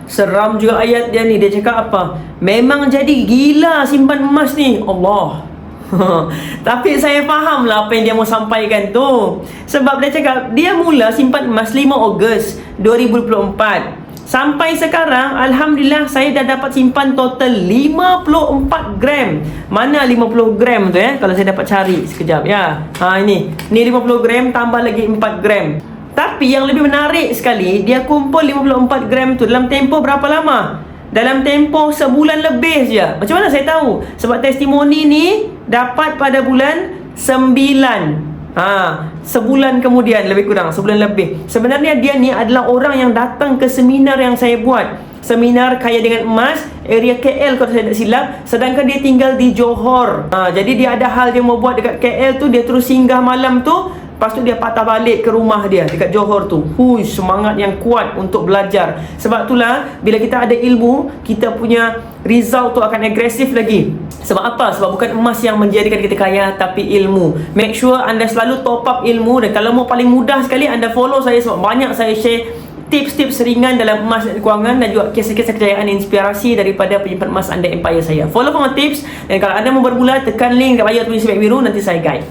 Seram juga ayat dia ni. Dia cakap apa? Memang jadi gila simpan emas ni. Allah. Tapi saya faham lah apa yang dia mau sampaikan tu. Sebab dia cakap dia mula simpan emas 5 Ogos 2024. Sampai sekarang Alhamdulillah saya dah dapat simpan total 54 gram. Mana 50 gram tu Kalau saya dapat cari sekejap ya. Ini 50 gram tambah lagi 4 gram. Tapi yang lebih menarik sekali, dia kumpul 54 gram tu dalam tempoh berapa lama? Dalam tempoh sebulan lebih je. Macam mana saya tahu? Sebab testimoni ni dapat pada bulan 9. Sebulan kemudian, lebih kurang sebulan lebih. Sebenarnya dia ni adalah orang yang datang ke seminar yang saya buat, seminar kaya dengan emas area KL kalau saya tak silap. Sedangkan dia tinggal di Johor. Jadi dia ada hal dia mau buat dekat KL tu. Dia terus singgah malam tu, lepas tu dia patah balik ke rumah dia dekat Johor tu. Semangat yang kuat untuk belajar. Sebab itulah bila kita ada ilmu, kita punya result tu akan agresif lagi. Sebab apa? Sebab bukan emas yang menjadikan kita kaya, tapi ilmu. Make sure anda selalu top up ilmu. Dan kalau mau paling mudah sekali, anda follow saya, sebab banyak saya share tips-tips ringan dalam emas dan kewangan, dan juga kisah-kisah kejayaan inspirasi daripada penyimpan emas anda empire saya. Follow for more tips. Dan kalau anda mau bermula, tekan link kat bawah tulis biru, nanti saya guide.